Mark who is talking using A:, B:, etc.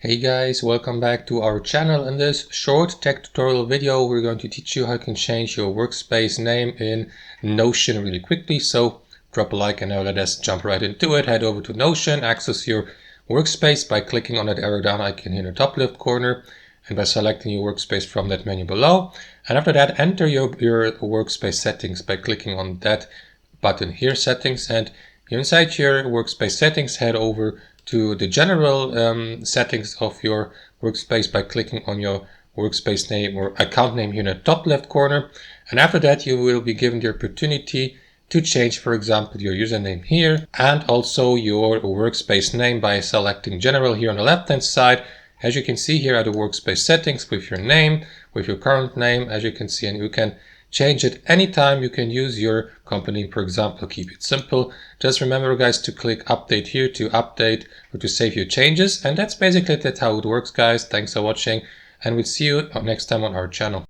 A: Hey guys, welcome back to our channel. In this short tech tutorial video, we're going to teach you how you can change your workspace name in Notion really quickly. So drop a like and now let us jump right into it. Head over to Notion, access your workspace by clicking on that arrow down icon in the top left corner and by selecting your workspace from that menu below. And after that, enter your workspace settings by clicking on that button here, settings, and inside your workspace settings, head over to the general settings of your workspace by clicking on your workspace name or account name here in the top left corner. And after that, you will be given the opportunity to change, for example, your username here and also your workspace name by selecting general here on the left hand side. As you can see, here are the workspace settings with your name, with your current name, as you can see, and you can change it anytime. You can use your company, for example, keep it simple. Just remember, guys, to click update here to update or to save your changes. And that's basically how it works, guys. Thanks for watching, and we'll see you next time on our channel.